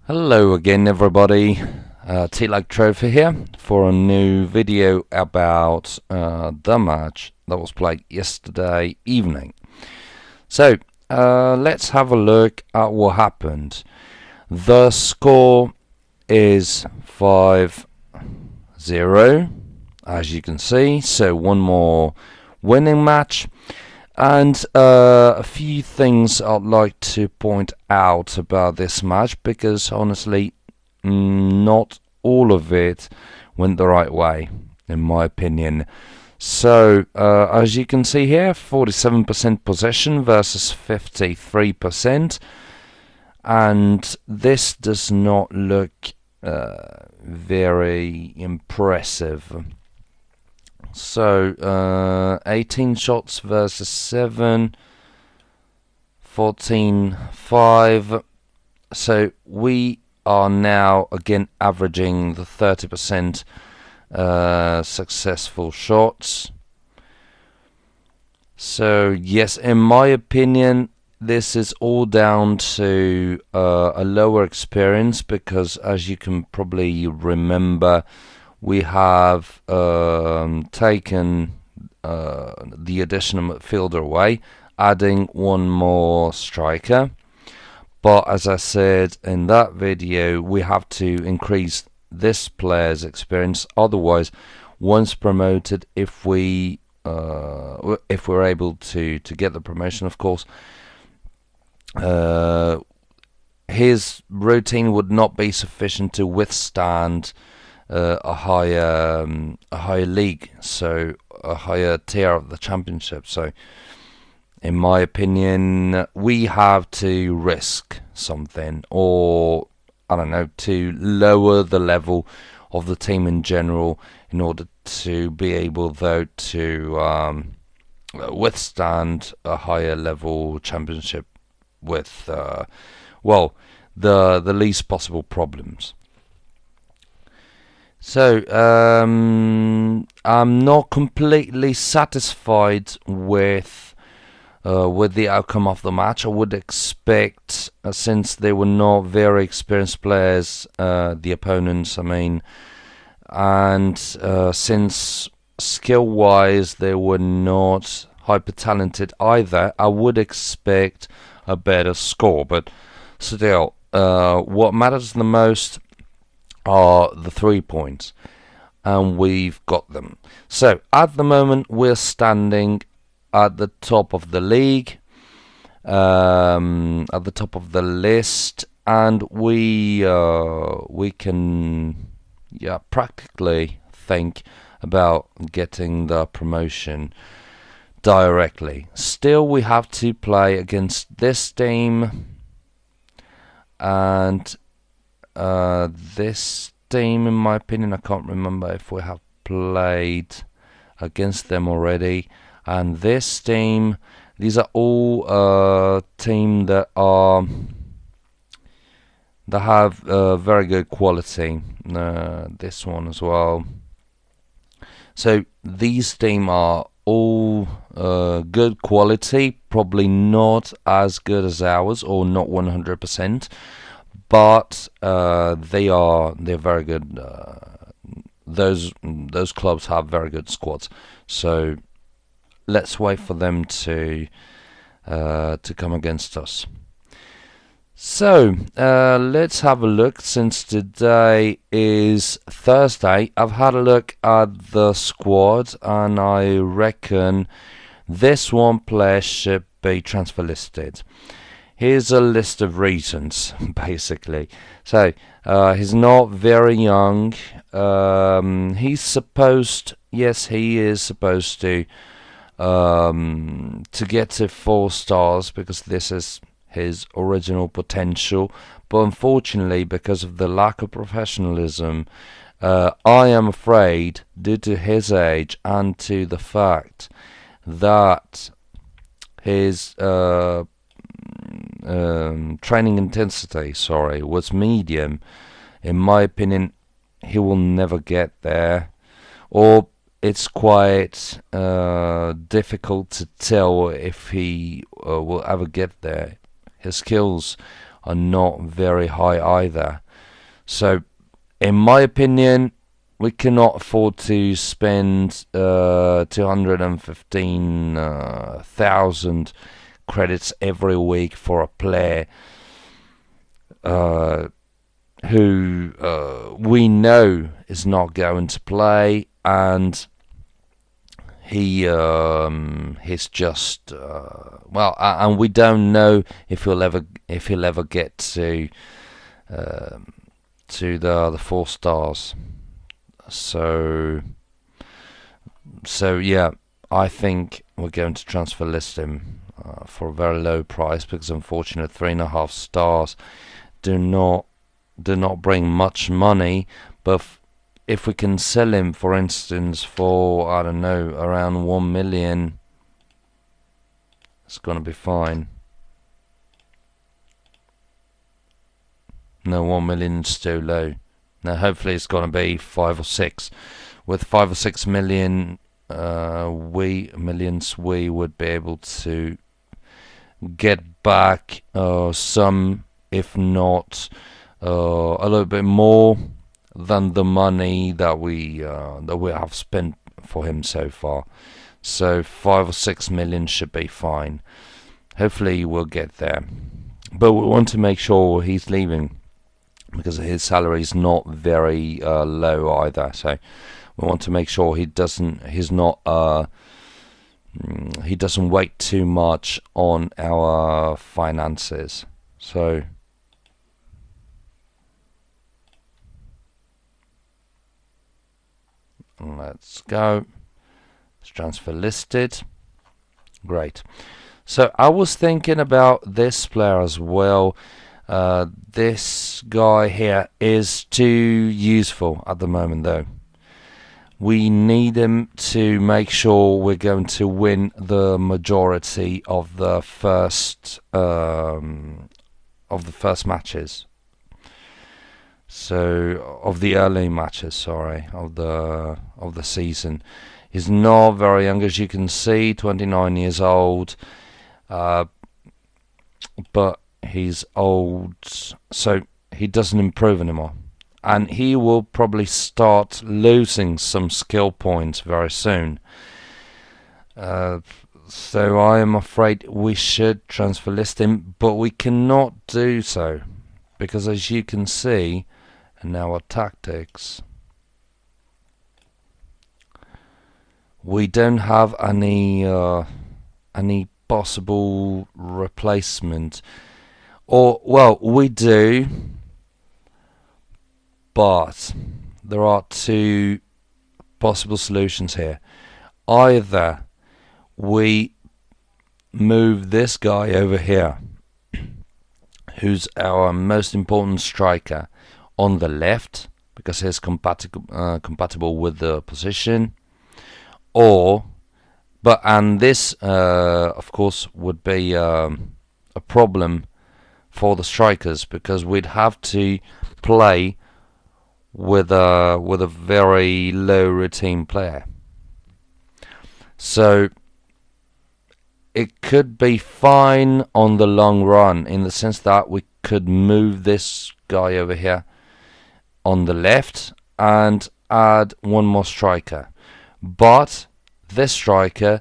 Hello again, everybody. T-Like Trophy here for a new video about the match that was played yesterday evening. So let's have a look at what happened. The score is 5-0, as you can see. So one more winning match. And a few things I'd like to point out about this match, because honestly, not all of it went the right way, in my opinion. So, as you can see here, 47% possession versus 53%, and this does not look very impressive. So 18 shots versus 7, 14-5. So we are now again averaging the 30% successful shots. So yes, in my opinion, this is all down to a lower experience, because as you can probably remember, we have taken the additional midfielder away, adding one more striker. But as I said in that video, we have to increase this player's experience. Otherwise, once promoted, if we're able to get the promotion, of course, his routine would not be sufficient to withstand a higher league, so a higher tier of the championship. So in my opinion, we have to risk something, or I don't know, to lower the level of the team in general, in order to be able, though, to withstand a higher level championship with the least possible problems. So I'm not completely satisfied with the outcome of the match. I would expect, since they were not very experienced players, the opponents, I mean, and since skill-wise they were not hyper-talented either, I would expect a better score. But still, what matters the most are the 3 points, and we've got them. So at the moment we're standing at the top of the league, at the top of the list, and we can practically think about getting the promotion directly. Still, we have to play against this team and this team, in my opinion. I can't remember if we have played against them already. And this team, these are all teams that have very good quality. This one as well. So these teams are all good quality, probably not as good as ours, or not 100%. But they're very good. Those clubs have very good squads. So let's wait for them to come against us. So let's have a look. Since today is Thursday, I've had a look at the squad, and I reckon this one player should be transfer listed. Here's a list of reasons, basically. So he's not very young. He's supposed, yes, he is supposed to get to 4 stars, because this is his original potential. But unfortunately, because of the lack of professionalism, I am afraid, due to his age and to the fact that his training intensity, was medium, in my opinion, he will never get there, or it's quite difficult to tell if he will ever get there. His skills are not very high either. So, in my opinion, we cannot afford to spend 215,000 credits every week for a player who we know is not going to play, and he's just and we don't know if he'll ever get to the 4 stars. So yeah, I think we're going to transfer list him for a very low price, because unfortunately 3.5 stars do not bring much money. But if we can sell him, for instance, for, I don't know, around 1 million, it's gonna be fine. No, 1 million is too low. Now hopefully it's gonna be 5 or 6. With 5 or 6 million we would be able to get back some, if not a little bit more than the money that we have spent for him so far. So 5 or 6 million should be fine. Hopefully we'll get there. But we want to make sure he's leaving, because his salary is not very low either. So we want to make sure he doesn't wait too much on our finances. So let's go. Let's transfer listed. Great. So I was thinking about this player as well. This guy here is too useful at the moment, though. We need him to make sure we're going to win the majority of the first matches. So of the early matches, sorry, of the season. He's not very young, as you can see, 29 years old, but he's old, so he doesn't improve anymore. And he will probably start losing some skill points very soon. So I am afraid we should transfer list him, but we cannot do so, because as you can see in our tactics, we don't have any possible replacement. Or, well, we do, but there are 2 possible solutions here. Either we move this guy over here, who's our most important striker, on the left, because he's compatible with the position, and this of course would be a problem for the strikers, because we'd have to play with a very low routine player. So it could be fine on the long run, in the sense that we could move this guy over here on the left and add 1 more striker. But this striker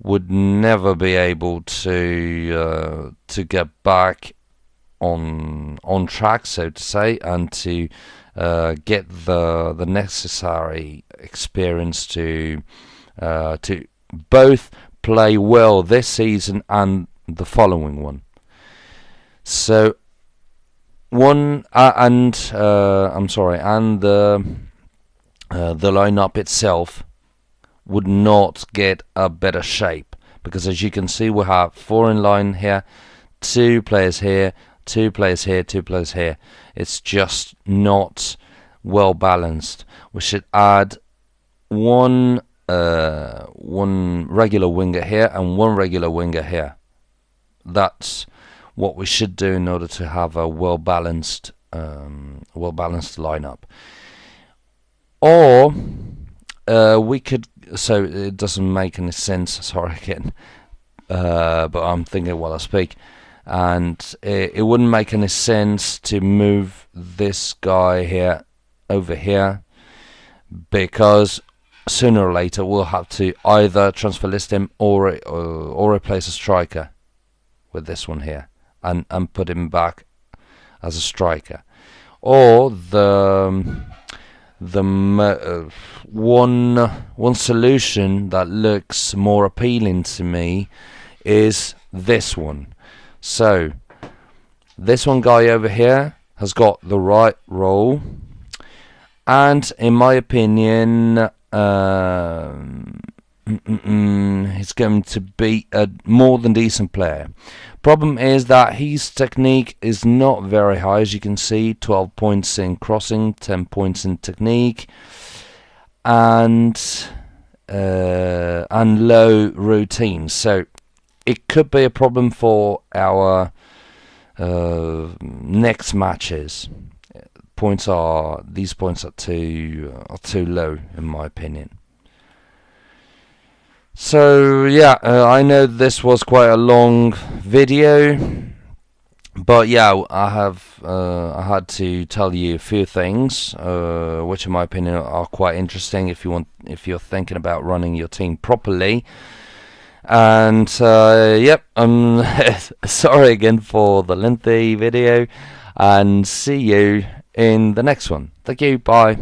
would never be able to get back on track, so to say, and to get the necessary experience to both play well this season and the following one. So the lineup itself would not get a better shape, because as you can see, we have 4 in line here, 2 players here, 2 players here, 2 players here. It's just not well balanced. We should add one regular winger here and 1 regular winger here. That's what we should do in order to have a well balanced lineup. Or we could. So it doesn't make any sense. Sorry again, but I'm thinking while I speak. and it wouldn't make any sense to move this guy here over here, because sooner or later we'll have to either transfer list him or replace a striker with this one here, and put him back as a striker. Or the one solution that looks more appealing to me is this one. So this one guy over here has got the right role, and in my opinion he's going to be a more than decent player. Problem is that his technique is not very high, as you can see. 12 points in crossing, 10 points in technique, and low routine. So it could be a problem for our next matches. These points are too low in my opinion. So yeah, I know this was quite a long video, but yeah, I had to tell you a few things, which in my opinion are quite interesting if you're thinking about running your team properly. And yep, I'm sorry again for the lengthy video, and see you in the next one. Thank you, bye.